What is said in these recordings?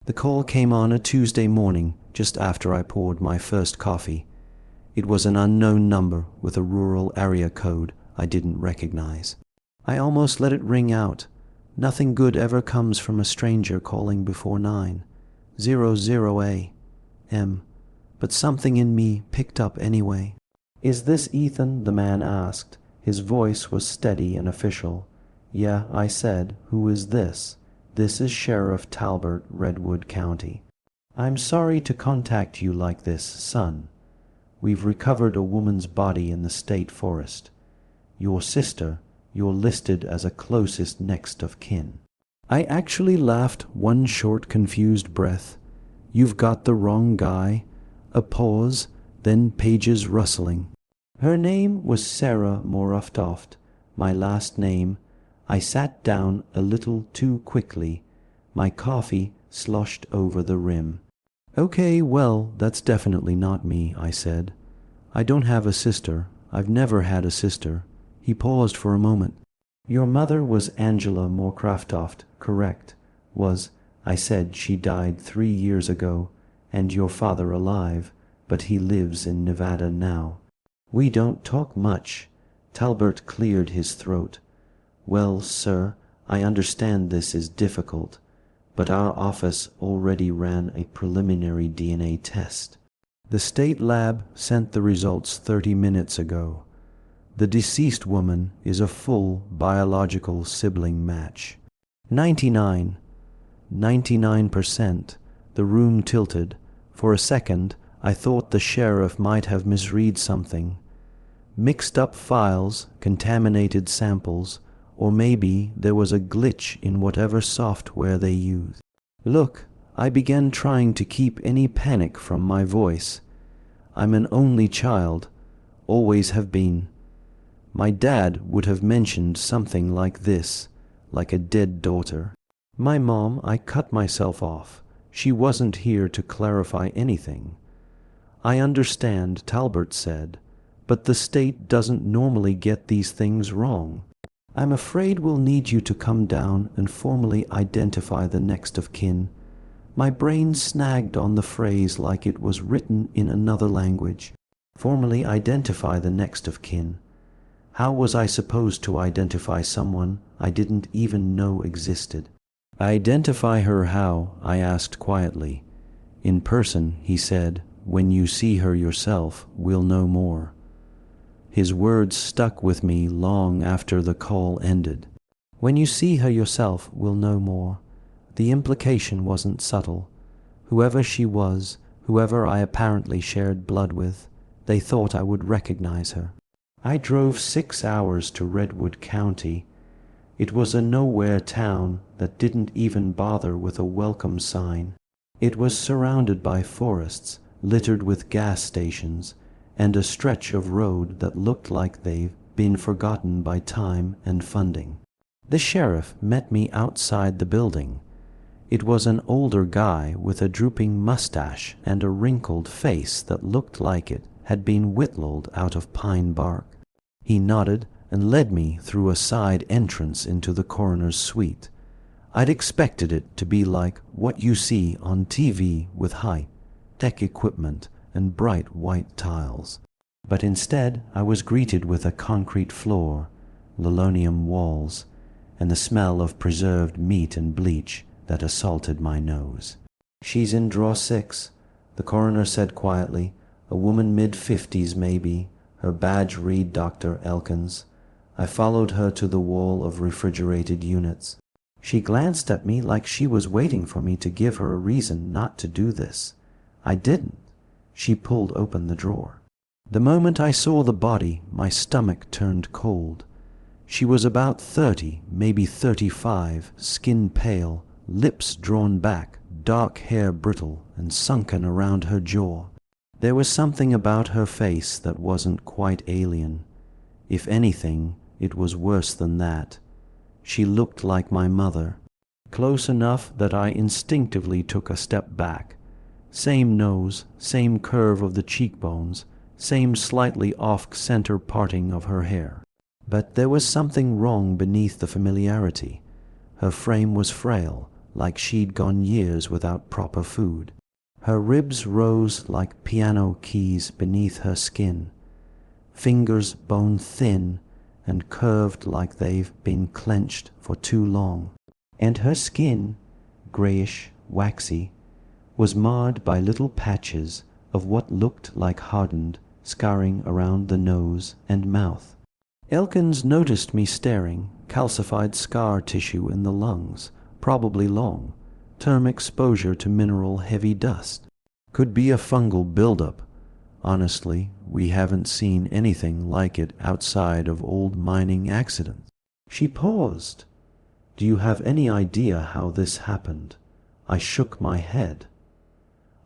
The call came on a Tuesday morning, just after I poured my first coffee. It was an unknown number with a rural area code I didn't recognize. I almost let it ring out. Nothing good ever comes from a stranger calling before 9. 00 a.m. But something in me picked up anyway. "Is this Ethan?" the man asked. His voice was steady and official. "Yeah," I said. "Who is this?" "This is Sheriff Talbot, Redwood County. I'm sorry to contact you like this, son. We've recovered a woman's body in the state forest. Your sister, you're listed as a closest next of kin." I actually laughed one short confused breath. "You've got the wrong guy." A pause, then pages rustling. Her name was Sarah Moruftoft, my last name. I sat down a little too quickly. My coffee sloshed over the rim. "Okay, well, that's definitely not me," I said. "I don't have a sister. I've never had a sister." He paused for a moment. "Your mother was Angela Moorcraftoft, correct?" I said. "She died 3 years ago, and your father alive, but he lives in Nevada now." "We don't talk much." Talbot cleared his throat. "Well, sir, I understand this is difficult, but our office already ran a preliminary DNA test. The state lab sent the results 30 minutes ago. The deceased woman is a full biological sibling match. 99%. The room tilted. For a second, I thought the sheriff might have misread something. Mixed up files, contaminated samples, or maybe there was a glitch in whatever software they used. "Look," I began, trying to keep any panic from my voice. "I'm an only child, always have been. My dad would have mentioned something like this, like a dead daughter. My mom," I cut myself off. "She wasn't here to clarify anything." "I understand," Talbot said, "but the state doesn't normally get these things wrong. I'm afraid we'll need you to come down and formally identify the next of kin." My brain snagged on the phrase like it was written in another language. Formally identify the next of kin. How was I supposed to identify someone I didn't even know existed? "Identify her how?" I asked quietly. "In person," he said. "When you see her yourself, we'll know more." His words stuck with me long after the call ended. "When you see her yourself, we'll know more." The implication wasn't subtle. Whoever she was, whoever I apparently shared blood with, they thought I would recognize her. I drove 6 hours to Redwood County. It was a nowhere town that didn't even bother with a welcome sign. It was surrounded by forests, littered with gas stations, and a stretch of road that looked like they've been forgotten by time and funding. The sheriff met me outside the building. It was an older guy with a drooping mustache and a wrinkled face that looked like it had been whittled out of pine bark. He nodded and led me through a side entrance into the coroner's suite. I'd expected it to be like what you see on TV with high-tech equipment and bright white tiles. But instead I was greeted with a concrete floor, linoleum walls, and the smell of preserved meat and bleach that assaulted my nose. "She's in drawer 6, the coroner said quietly. "A woman mid-50s maybe. Her badge read Dr. Elkins." I followed her to the wall of refrigerated units. She glanced at me like she was waiting for me to give her a reason not to do this. I didn't. She pulled open the drawer. The moment I saw the body, my stomach turned cold. She was about 30, maybe 35, skin pale, lips drawn back, dark hair brittle and sunken around her jaw. There was something about her face that wasn't quite alien. If anything, it was worse than that. She looked like my mother, close enough that I instinctively took a step back. Same nose, same curve of the cheekbones, same slightly off-center parting of her hair. But there was something wrong beneath the familiarity. Her frame was frail, like she'd gone years without proper food. Her ribs rose like piano keys beneath her skin, fingers bone thin and curved like they've been clenched for too long. And her skin, grayish, waxy, was marred by little patches of what looked like hardened scarring around the nose and mouth. Elkins noticed me staring, calcified scar tissue in the lungs, probably long-term exposure to mineral-heavy dust. Could be a fungal buildup. Honestly, we haven't seen anything like it outside of old mining accidents. She paused. Do you have any idea how this happened? I shook my head.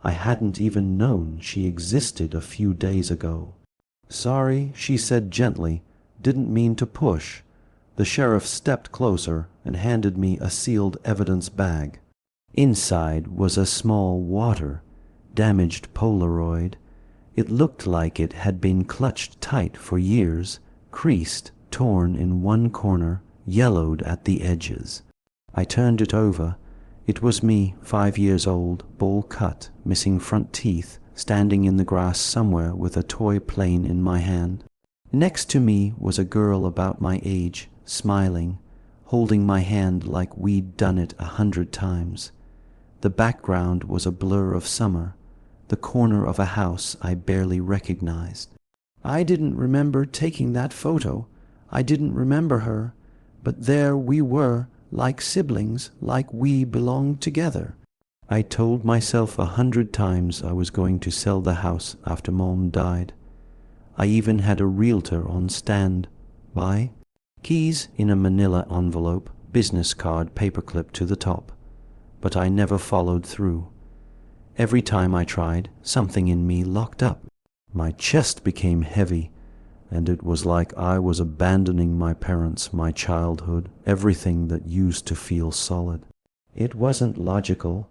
I hadn't even known she existed a few days ago. Sorry, she said gently. Didn't mean to push. The sheriff stepped closer and handed me a sealed evidence bag. Inside was a small damaged Polaroid. It looked like it had been clutched tight for years, creased, torn in one corner, yellowed at the edges. I turned it over. It was me, 5 years old, bowl cut, missing front teeth, standing in the grass somewhere with a toy plane in my hand. Next to me was a girl about my age, smiling, holding my hand like we'd done it 100 times. The background was a blur of summer, the corner of a house I barely recognized. I didn't remember taking that photo. I didn't remember her. But there we were, like siblings, like we belonged together. I told myself 100 times I was going to sell the house after Mom died. I even had a realtor on stand-by. Keys in a manila envelope, business card paperclip to the top. But I never followed through. Every time I tried, something in me locked up. My chest became heavy, and it was like I was abandoning my parents, my childhood, everything that used to feel solid. It wasn't logical.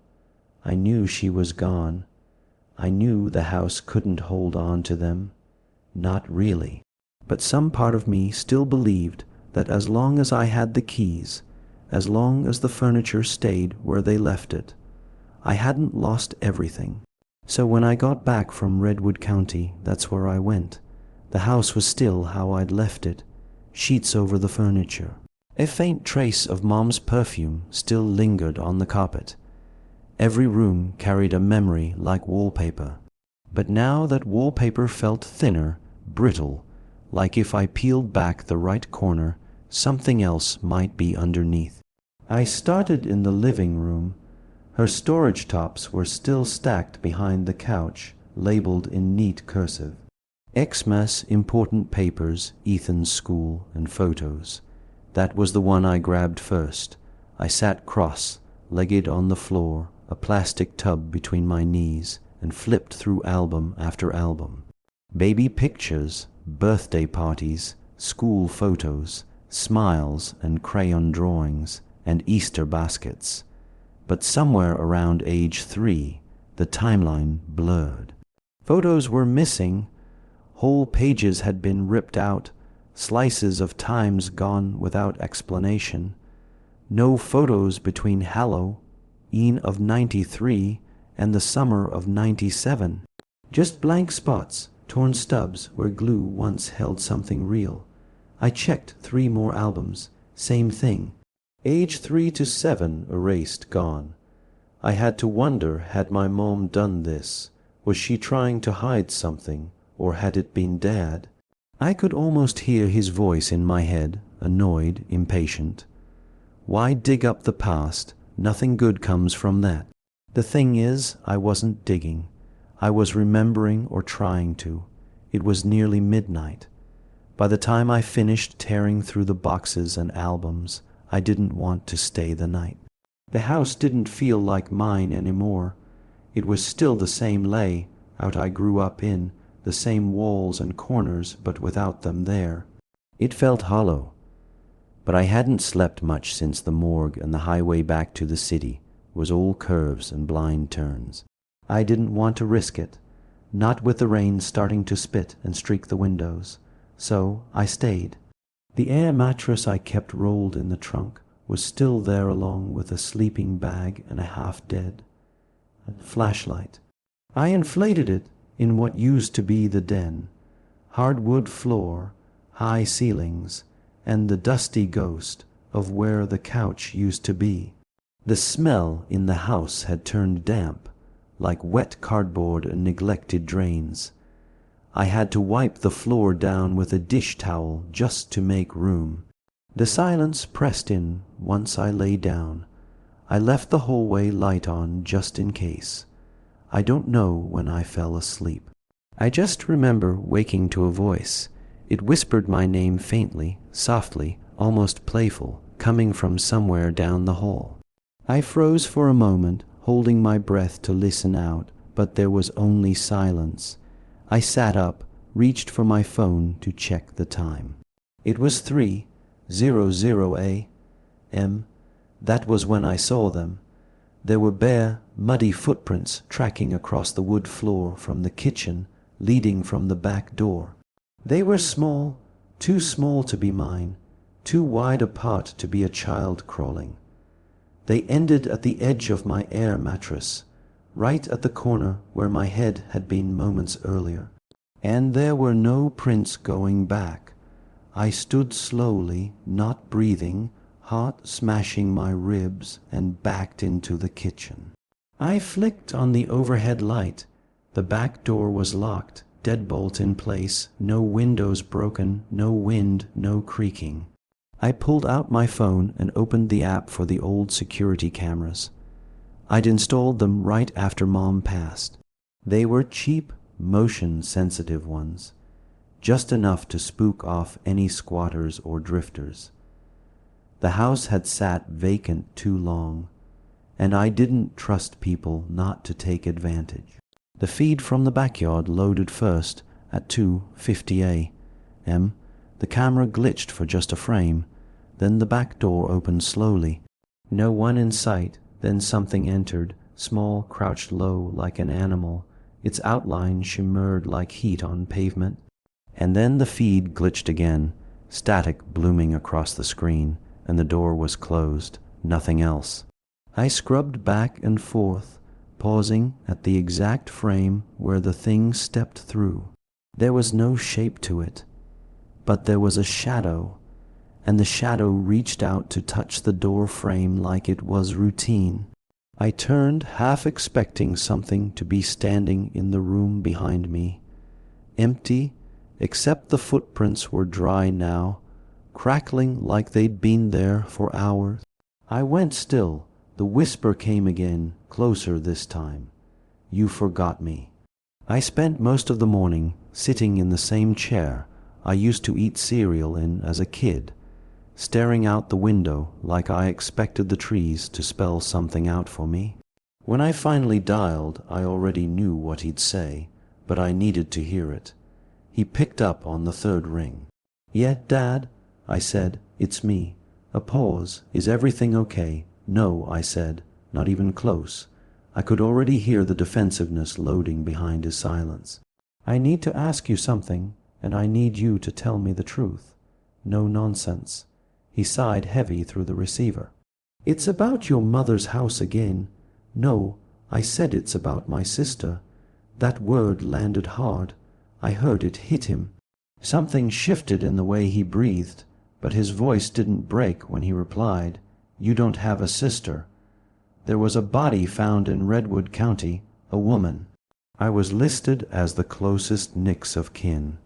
I knew she was gone. I knew the house couldn't hold on to them. Not really. But some part of me still believed that as long as I had the keys, as long as the furniture stayed where they left it, I hadn't lost everything. So when I got back from Redwood County, that's where I went. The house was still how I'd left it, sheets over the furniture. A faint trace of Mom's perfume still lingered on the carpet. Every room carried a memory like wallpaper. But now that wallpaper felt thinner, brittle, like if I peeled back the right corner, something else might be underneath. I started in the living room. Her storage tops were still stacked behind the couch, labeled in neat cursive. Xmas important papers, Ethan's school, and photos. That was the one I grabbed first. I sat cross-legged on the floor, a plastic tub between my knees, and flipped through album after album. Baby pictures, birthday parties, school photos, smiles and crayon drawings, and Easter baskets. But somewhere around age 3, the timeline blurred. Photos were missing. Whole pages had been ripped out, slices of times gone without explanation. No photos between Halloween of 93 and the summer of 97. Just blank spots, torn stubs where glue once held something real. I checked 3 more albums. Same thing. Age 3 to 7 erased, gone. I had to wonder, had my mom done this? Was she trying to hide something, or had it been Dad? I could almost hear his voice in my head, annoyed, impatient. Why dig up the past? Nothing good comes from that. The thing is, I wasn't digging. I was remembering or trying to. It was nearly midnight. By the time I finished tearing through the boxes and albums, I didn't want to stay the night. The house didn't feel like mine anymore. It was still the same layout I grew up in, the same walls and corners, but without them there. It felt hollow. But I hadn't slept much since the morgue, and the highway back to the city was all curves and blind turns. I didn't want to risk it, not with the rain starting to spit and streak the windows. So I stayed. The air mattress I kept rolled in the trunk was still there along with a sleeping bag and a half-dead flashlight. I inflated it in what used to be the den. Hardwood floor, high ceilings, and the dusty ghost of where the couch used to be. The smell in the house had turned damp, like wet cardboard and neglected drains. I had to wipe the floor down with a dish towel just to make room. The silence pressed in once I lay down. I left the hallway light on just in case. I don't know when I fell asleep. I just remember waking to a voice. It whispered my name faintly, softly, almost playful, coming from somewhere down the hall. I froze for a moment, holding my breath to listen out, but there was only silence. I sat up, reached for my phone to check the time. It was 3:00 a.m. That was when I saw them. There were bare, muddy footprints tracking across the wood floor from the kitchen, leading from the back door. They were small, too small to be mine, too wide apart to be a child crawling. They ended at the edge of my air mattress, right at the corner where my head had been moments earlier. And there were no prints going back. I stood slowly, not breathing, heart smashing my ribs, and backed into the kitchen. I flicked on the overhead light. The back door was locked, deadbolt in place, no windows broken, no wind, no creaking. I pulled out my phone and opened the app for the old security cameras. I'd installed them right after Mom passed. They were cheap, motion-sensitive ones, just enough to spook off any squatters or drifters. The house had sat vacant too long, and I didn't trust people not to take advantage. The feed from the backyard loaded first at 2:50 a.m. The camera glitched for just a frame. Then the back door opened slowly. No one in sight. Then something entered, small, crouched low like an animal. Its outline shimmered like heat on pavement. And then the feed glitched again, static blooming across the screen, and the door was closed. Nothing else. I scrubbed back and forth, pausing at the exact frame where the thing stepped through. There was no shape to it, but there was a shadow, and the shadow reached out to touch the door frame like it was routine. I turned, half expecting something to be standing in the room behind me. Empty, except the footprints were dry now, crackling like they'd been there for hours. I went still. The whisper came again, closer this time. "You forgot me." I spent most of the morning sitting in the same chair I used to eat cereal in as a kid, staring out the window like I expected the trees to spell something out for me. When I finally dialed, I already knew what he'd say, but I needed to hear it. He picked up on the third ring. "Yeah, Dad," I said, "it's me." A pause. "Is everything okay?" "No," I said, not even close. I could already hear the defensiveness loading behind his silence. "I need to ask you something, and I need you to tell me the truth. No nonsense." He sighed heavy through the receiver. "It's about your mother's house again." "No," I said, "it's about my sister." That word landed hard. I heard it hit him. Something shifted in the way he breathed, but his voice didn't break when he replied, "You don't have a sister. There was a body found in Redwood County, a woman." I was listed as the closest next of kin.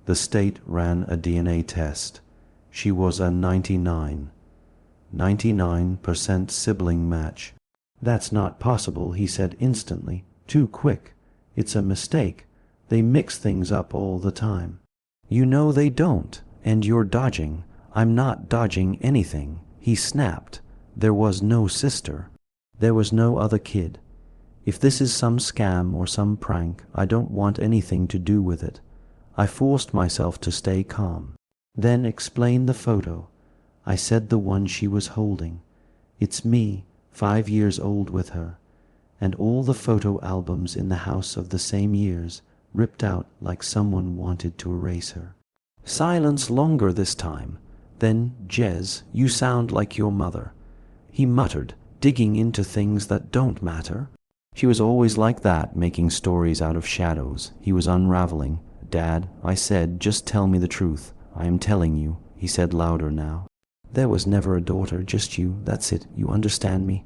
The state ran a DNA test. She was a 99% sibling match. "That's not possible," he said instantly. "Too quick. It's a mistake. They mix things up all the time." "You know they don't, and you're dodging." "I'm not dodging anything," he snapped. "There was no sister. There was no other kid. If this is some scam or some prank, I don't want anything to do with it." I forced myself to stay calm. "Then explain the photo." I said, "The one she was holding. It's me, 5 years old with her, and all the photo albums in the house of the same years, ripped out like someone wanted to erase her." Silence longer this time. Then, Jez, you sound like your mother. He muttered, digging into things that don't matter. She was always like that, making stories out of shadows. He was unraveling. Dad, I said, just tell me the truth. I am telling you, he said louder now. There was never a daughter, just you. That's it. You understand me.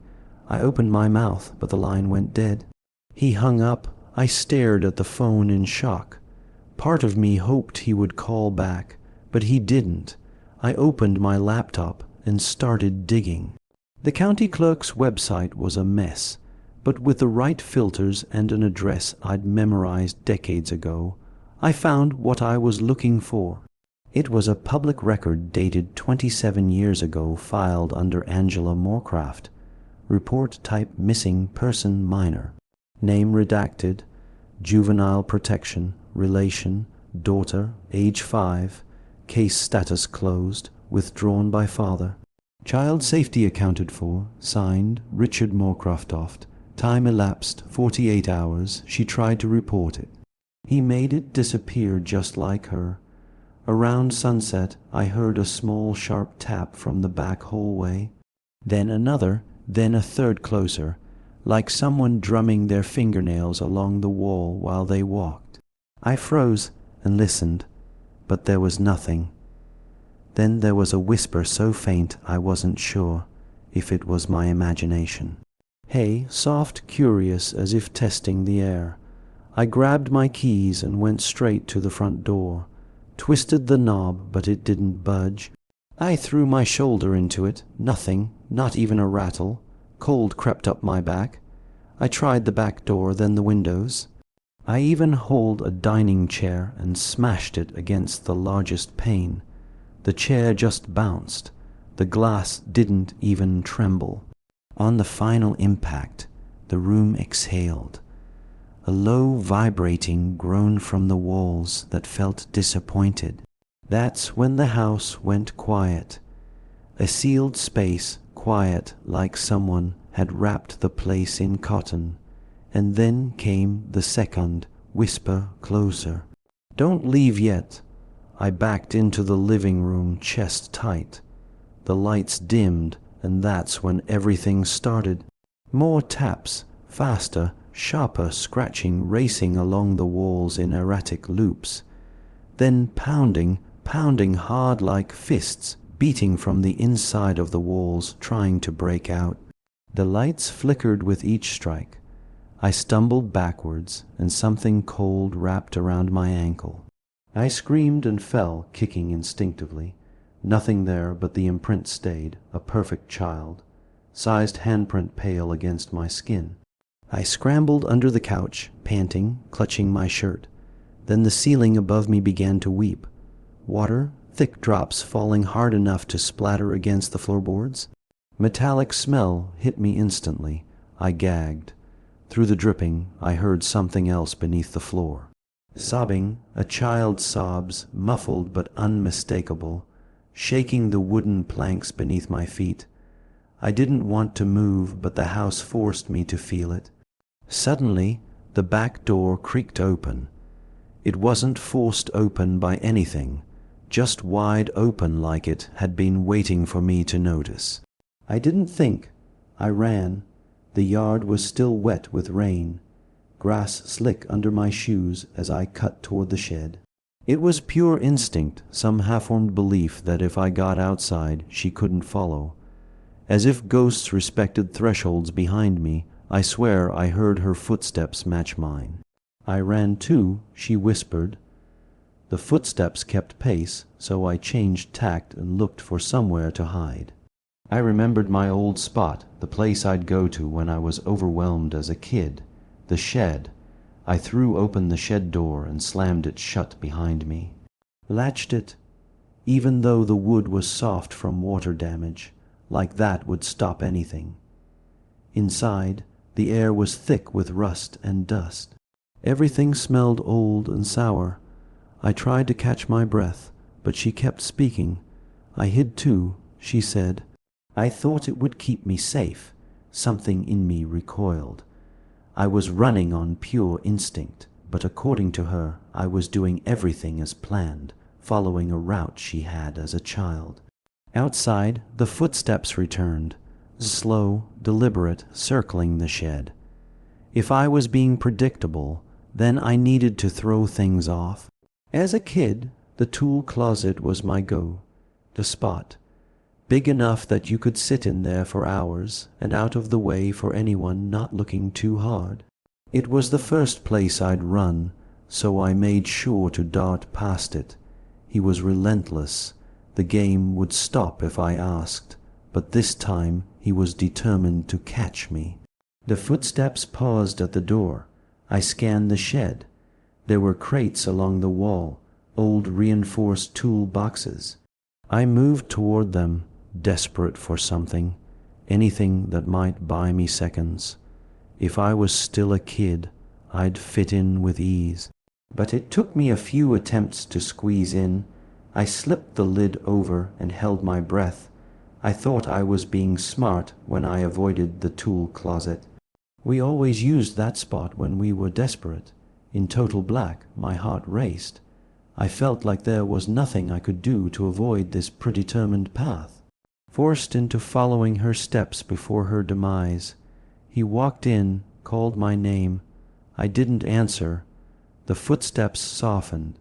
I opened my mouth, but the line went dead. He hung up. I stared at the phone in shock. Part of me hoped he would call back, but he didn't. I opened my laptop and started digging. The county clerk's website was a mess, but with the right filters and an address I'd memorized decades ago, I found what I was looking for. It was a public record dated 27 years ago, filed under Angela Moorcraft. Report type missing person minor. Name redacted. Juvenile protection. Relation. Daughter. Age 5. Case status closed. Withdrawn by father. Child safety accounted for. Signed, Richard Moorcraftoft. Time elapsed 48 hours. She tried to report it. He made it disappear just like her. Around sunset, I heard a small sharp tap from the back hallway. Then another, then a third closer, like someone drumming their fingernails along the wall while they walked. I froze and listened, but there was nothing. Then there was a whisper so faint I wasn't sure if it was my imagination. Hey, soft, curious, as if testing the air. I grabbed my keys and went straight to the front door. Twisted the knob, but it didn't budge. I threw my shoulder into it. Nothing, not even a rattle. Cold crept up my back. I tried the back door, then the windows. I even hauled a dining chair and smashed it against the largest pane. The chair just bounced. The glass didn't even tremble. On the final impact, the room exhaled. A low, vibrating groan from the walls that felt disappointed. That's when the house went quiet. A sealed space, quiet like someone had wrapped the place in cotton. And then came the second whisper, closer. Don't leave yet. I backed into the living room, chest tight. The lights dimmed, and that's when everything started. More taps, faster, sharper scratching racing along the walls in erratic loops. Then pounding hard like fists, beating from the inside of the walls, trying to break out. The lights flickered with each strike. I stumbled backwards, and something cold wrapped around my ankle. I screamed and fell, kicking instinctively. Nothing there, but the imprint stayed, a perfect child, sized handprint pale against my skin. I scrambled under the couch, panting, clutching my shirt. Then the ceiling above me began to weep. Water, thick drops falling hard enough to splatter against the floorboards. Metallic smell hit me instantly. I gagged. Through the dripping, I heard something else beneath the floor. Sobbing, a child's sobs, muffled but unmistakable, shaking the wooden planks beneath my feet. I didn't want to move, but the house forced me to feel it. Suddenly, the back door creaked open. It wasn't forced open by anything, just wide open like it had been waiting for me to notice. I didn't think. I ran. The yard was still wet with rain. Grass slick under my shoes as I cut toward the shed. It was pure instinct, some half-formed belief that if I got outside, she couldn't follow. As if ghosts respected thresholds behind me, I swear I heard her footsteps match mine. I ran too, she whispered. The footsteps kept pace, so I changed tact and looked for somewhere to hide. I remembered my old spot, the place I'd go to when I was overwhelmed as a kid, the shed. I threw open the shed door and slammed it shut behind me. Latched it, even though the wood was soft from water damage, like that would stop anything. Inside, the air was thick with rust and dust. Everything smelled old and sour. I tried to catch my breath, but she kept speaking. I hid too, she said. I thought it would keep me safe. Something in me recoiled. I was running on pure instinct, but according to her, I was doing everything as planned, following a route she had as a child. Outside, the footsteps returned, slow, deliberate, circling the shed. If I was being predictable, then I needed to throw things off. As a kid, the tool closet was my the spot, big enough that you could sit in there for hours and out of the way for anyone not looking too hard. It was the first place I'd run, so I made sure to dart past it. He was relentless. The game would stop if I asked, but this time he was determined to catch me. The footsteps paused at the door. I scanned the shed. There were crates along the wall, old reinforced tool boxes. I moved toward them, desperate for something, anything that might buy me seconds. If I was still a kid, I'd fit in with ease. But it took me a few attempts to squeeze in. I slipped the lid over and held my breath. I thought I was being smart when I avoided the tool closet. We always used that spot when we were desperate. In total black, my heart raced. I felt like there was nothing I could do to avoid this predetermined path. Forced into following her steps before her demise, he walked in, called my name. I didn't answer. The footsteps softened.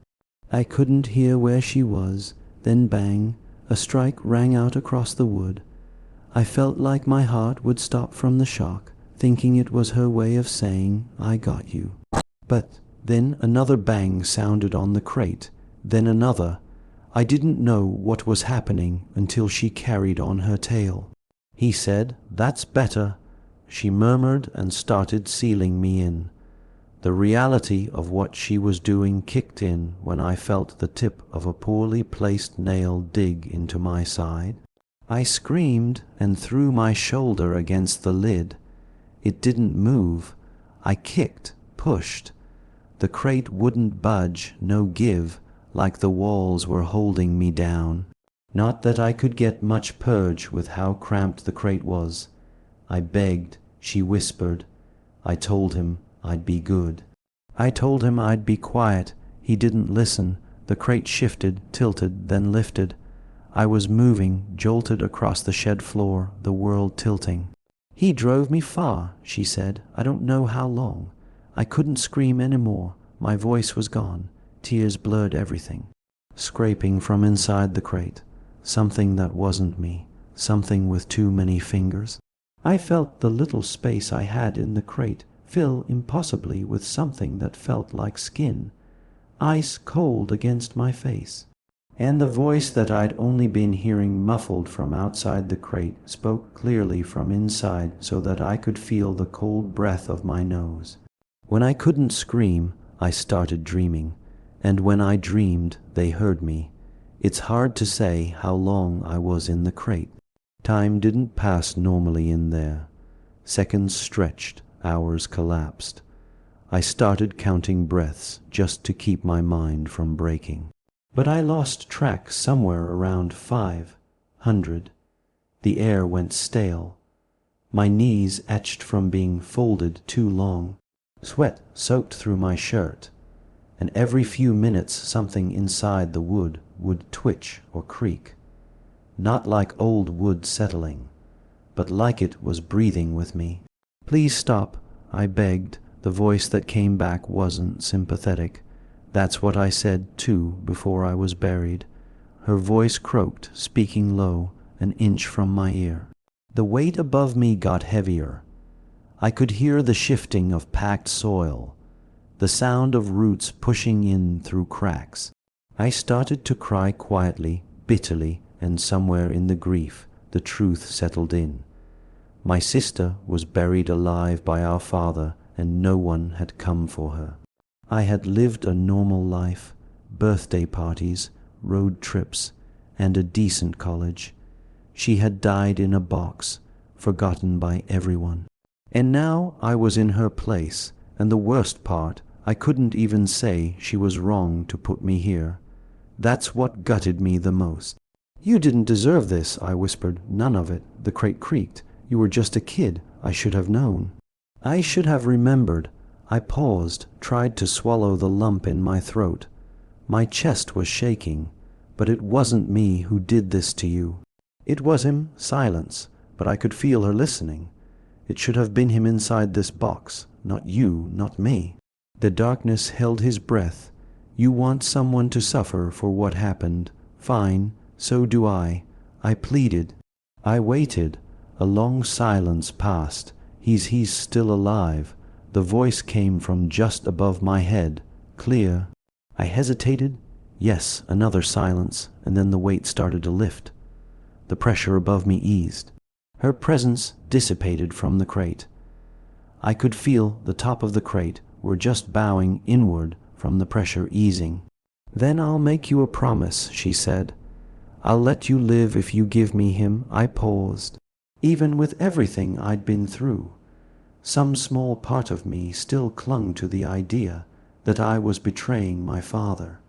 I couldn't hear where she was. Then bang, a strike rang out across the wood. I felt like my heart would stop from the shock, thinking it was her way of saying, "I got you." But then another bang sounded on the crate, then another. I didn't know what was happening until she carried on her tail. He said, "That's better." She murmured and started sealing me in. The reality of what she was doing kicked in when I felt the tip of a poorly placed nail dig into my side. I screamed and threw my shoulder against the lid. It didn't move. I kicked, pushed. The crate wouldn't budge, no give, like the walls were holding me down. Not that I could get much purge with how cramped the crate was. I begged, she whispered. I told him I'd be good. I told him I'd be quiet. He didn't listen. The crate shifted, tilted, then lifted. I was moving, jolted across the shed floor, the world tilting. "He drove me far," she said. "I don't know how long." I couldn't scream anymore. My voice was gone. Tears blurred everything. Scraping from inside the crate. Something that wasn't me. Something with too many fingers. I felt the little space I had in the crate fill impossibly with something that felt like skin, ice cold against my face. And the voice that I'd only been hearing muffled from outside the crate spoke clearly from inside so that I could feel the cold breath of my nose. When I couldn't scream, I started dreaming, and when I dreamed, they heard me. It's hard to say how long I was in the crate. Time didn't pass normally in there. Seconds stretched, hours collapsed. I started counting breaths just to keep my mind from breaking. But I lost track somewhere around 500. The air went stale. My knees etched from being folded too long. Sweat soaked through my shirt, and every few minutes something inside the wood would twitch or creak. Not like old wood settling, but like it was breathing with me. "Please stop," I begged. The voice that came back wasn't sympathetic. That's what I said, too, before I was buried. Her voice croaked, speaking low, an inch from my ear. The weight above me got heavier. I could hear the shifting of packed soil, the sound of roots pushing in through cracks. I started to cry quietly, bitterly, and somewhere in the grief, the truth settled in. My sister was buried alive by our father, and no one had come for her. I had lived a normal life, birthday parties, road trips, and a decent college. She had died in a box, forgotten by everyone. And now I was in her place, and the worst part, I couldn't even say she was wrong to put me here. That's what gutted me the most. "You didn't deserve this," I whispered. "None of it." The crate creaked. "You were just a kid. I should have known. I should have remembered." I paused, tried to swallow the lump in my throat. My chest was shaking. "But it wasn't me who did this to you." It was him, silence, but I could feel her listening. It should have been him inside this box, not you, not me. The darkness held his breath. You want someone to suffer for what happened. Fine, so do I. I pleaded. I waited. A long silence passed. He's still alive. The voice came from just above my head, clear. I hesitated. Yes, another silence, and then the weight started to lift. The pressure above me eased. Her presence dissipated from the crate. I could feel the top of the crate were just bowing inward from the pressure easing. "Then I'll make you a promise," she said. "I'll let you live if you give me him." I paused. Even with everything I'd been through, some small part of me still clung to the idea that I was betraying my father.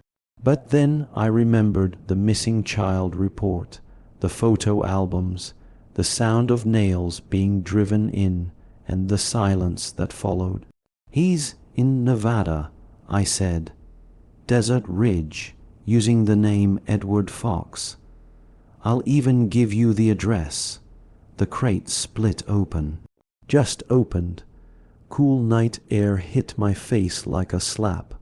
But then I remembered the missing child report, the photo albums, the sound of nails being driven in, and the silence that followed. "He's in Nevada," I said. "Desert Ridge," using the name Edward Fox. "I'll even give you the address." The crate split open. Just opened. Cool night air hit my face like a slap.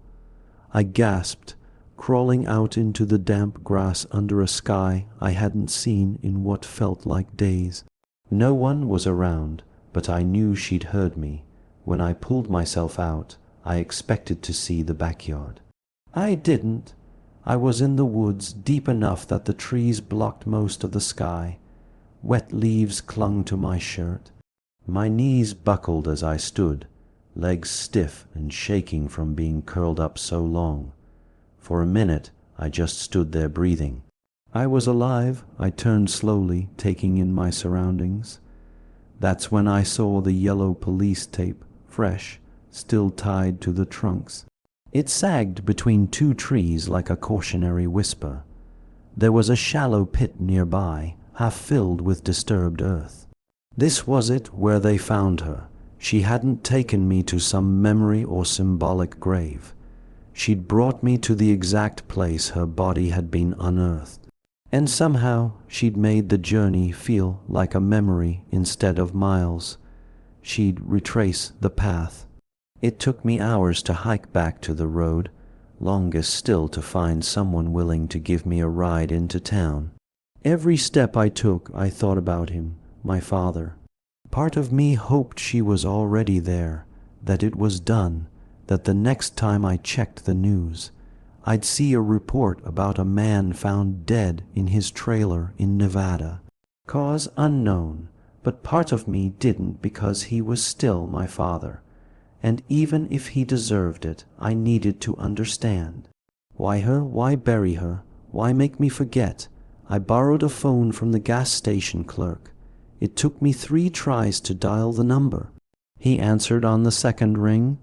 I gasped, crawling out into the damp grass under a sky I hadn't seen in what felt like days. No one was around, but I knew she'd heard me. When I pulled myself out, I expected to see the backyard. I didn't. I was in the woods deep enough that the trees blocked most of the sky. Wet leaves clung to my shirt. My knees buckled as I stood, legs stiff and shaking from being curled up so long. For a minute, I just stood there breathing. I was alive. I turned slowly, taking in my surroundings. That's when I saw the yellow police tape, fresh, still tied to the trunks. It sagged between two trees like a cautionary whisper. There was a shallow pit nearby, half filled with disturbed earth. This was it where they found her. She hadn't taken me to some memory or symbolic grave. She'd brought me to the exact place her body had been unearthed. And somehow she'd made the journey feel like a memory instead of miles. She'd retrace the path. It took me hours to hike back to the road, longest still to find someone willing to give me a ride into town. Every step I took, I thought about him, my father. Part of me hoped she was already there, that it was done, that the next time I checked the news, I'd see a report about a man found dead in his trailer in Nevada. Cause unknown, but part of me didn't because he was still my father. And even if he deserved it, I needed to understand. Why her? Why bury her? Why make me forget? I borrowed a phone from the gas station clerk. It took me 3 tries to dial the number. He answered on the second ring.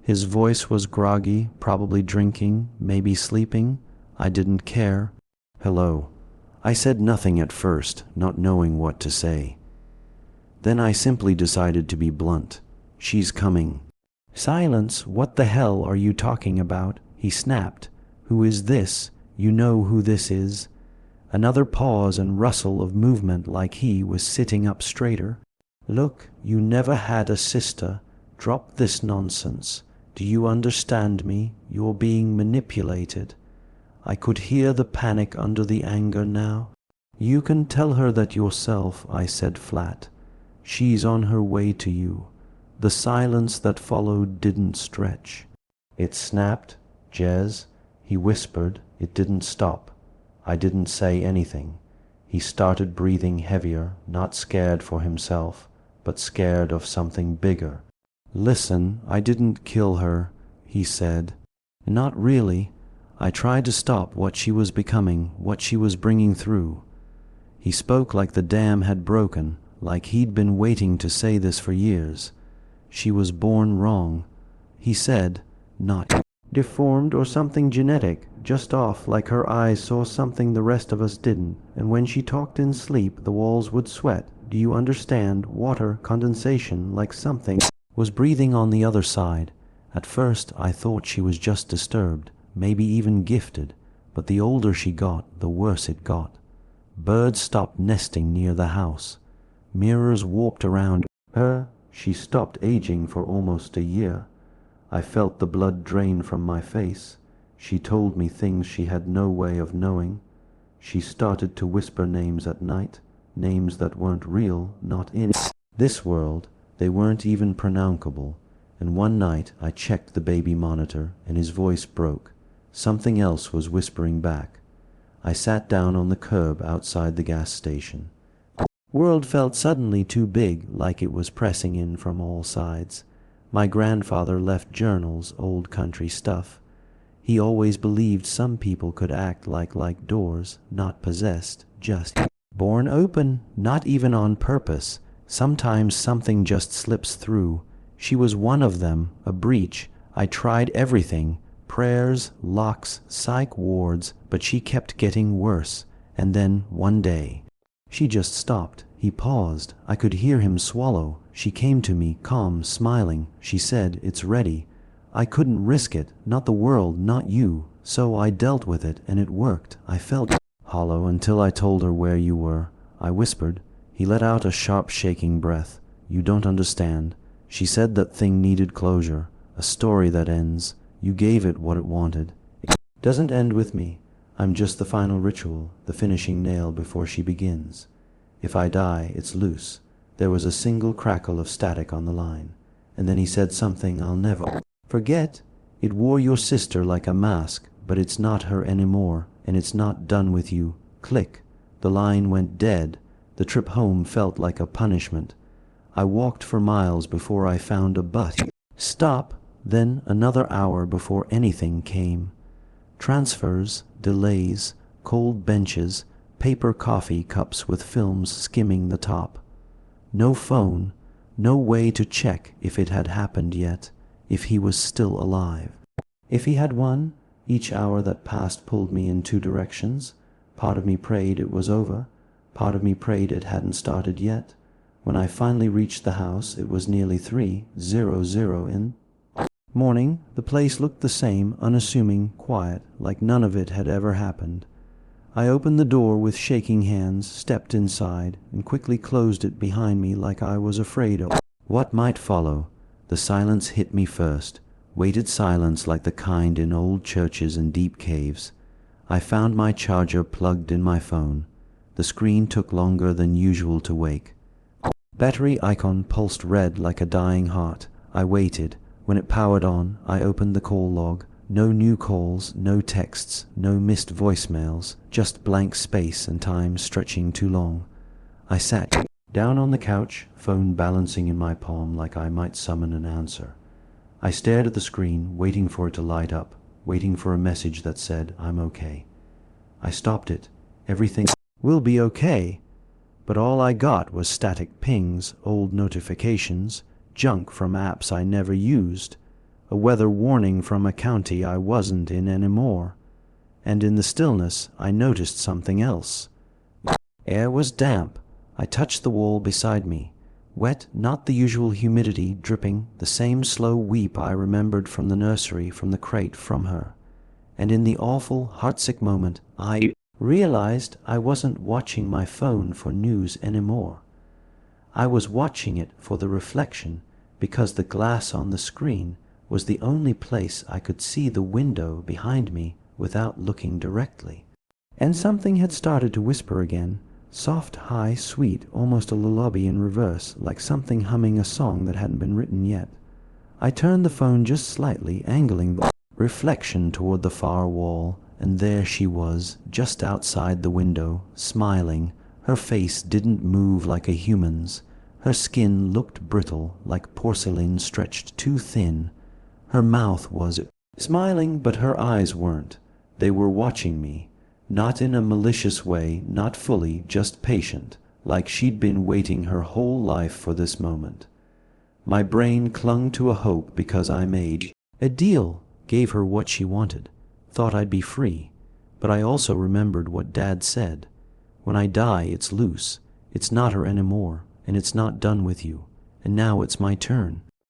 His voice was groggy, probably drinking, maybe sleeping. I didn't care. "Hello." I said nothing at first, not knowing what to say. Then I simply decided to be blunt. "She's coming." "Silence! What the hell are you talking about?" he snapped. "Who is this? You know who this is." Another pause and rustle of movement like he was sitting up straighter. "Look, you never had a sister. Drop this nonsense. Do you understand me? You're being manipulated." I could hear the panic under the anger now. "You can tell her that yourself," I said flat. "She's on her way to you." The silence that followed didn't stretch. "It snapped, Jez," he whispered. It didn't stop. I didn't say anything. He started breathing heavier, not scared for himself, but scared of something bigger. "Listen, I didn't kill her," he said. "Not really. I tried to stop what she was becoming, what she was bringing through." He spoke like the dam had broken, like he'd been waiting to say this for years. "She was born wrong," he said, "not deformed or something genetic, just off, like her eyes saw something the rest of us didn't, and when she talked in sleep the walls would sweat. Do you understand? Water, condensation, like something was breathing on the other side. At first I thought she was just disturbed, maybe even gifted, but the older she got, the worse it got. Birds stopped nesting near the house. Mirrors warped around her. She stopped aging for almost a year. I felt the blood drain from my face. She told me things she had no way of knowing. She started to whisper names at night, names that weren't real, not in this world. They weren't even pronounceable. And one night I checked the baby monitor, and his voice broke. Something else was whispering back. I sat down on the curb outside the gas station. The world felt suddenly too big, like it was pressing in from all sides. My grandfather left journals, old country stuff. He always believed some people could act like doors, not possessed, just born open, not even on purpose. Sometimes something just slips through. She was one of them, a breach. I tried everything, prayers, locks, psych wards, but she kept getting worse. And then, one day, she just stopped. He paused. I could hear him swallow. She came to me, calm, smiling. She said, "It's ready." I couldn't risk it, not the world, not you. So I dealt with it, and it worked. I felt hollow until I told her where you were. I whispered. He let out a sharp, shaking breath. "You don't understand." She said that thing needed closure, a story that ends. You gave it what it wanted. It doesn't end with me. I'm just the final ritual, the finishing nail before she begins. If I die, it's loose. There was a single crackle of static on the line. And then he said something I'll never forget. It wore your sister like a mask, but it's not her anymore, and it's not done with you. Click. The line went dead. The trip home felt like a punishment. I walked for miles before I found a bus stop, then another hour before anything came. Transfers, delays, cold benches, paper coffee cups with films skimming the top. No phone, no way to check if it had happened yet, if he was still alive. If he had won, each hour that passed pulled me in two directions. Part of me prayed it was over. Part of me prayed it hadn't started yet. When I finally reached the house, it was nearly 3:00 in morning. The place looked the same, unassuming, quiet, like none of it had ever happened. I opened the door with shaking hands, stepped inside, and quickly closed it behind me like I was afraid of what might follow. The silence hit me first, weighted silence like the kind in old churches and deep caves. I found my charger plugged in my phone. The screen took longer than usual to wake. Battery icon pulsed red like a dying heart. I waited. When it powered on, I opened the call log. No new calls, no texts, no missed voicemails, just blank space and time stretching too long. I sat down on the couch, phone balancing in my palm like I might summon an answer. I stared at the screen, waiting for it to light up, waiting for a message that said, "I'm okay." I stopped it. Everything will be okay. But all I got was static pings, old notifications, junk from apps I never used, a weather warning from a county I wasn't in anymore. And in the stillness, I noticed something else. Air was damp. I touched the wall beside me. Wet, not the usual humidity, dripping, the same slow weep I remembered from the nursery, from the crate, from her. And in the awful, heartsick moment, I realized I wasn't watching my phone for news anymore. I was watching it for the reflection, because the glass on the screen was the only place I could see the window behind me without looking directly. And something had started to whisper again, soft, high, sweet, almost a lullaby in reverse, like something humming a song that hadn't been written yet. I turned the phone just slightly, angling the reflection toward the far wall, and there she was, just outside the window, smiling. Her face didn't move like a human's. Her skin looked brittle, like porcelain stretched too thin. Her mouth was smiling, but her eyes weren't. They were watching me, not in a malicious way, not fully, just patient, like she'd been waiting her whole life for this moment. My brain clung to a hope because I made a deal, gave her what she wanted, thought I'd be free. But I also remembered what Dad said. When I die, it's loose. It's not her anymore, and it's not done with you. And now it's my turn.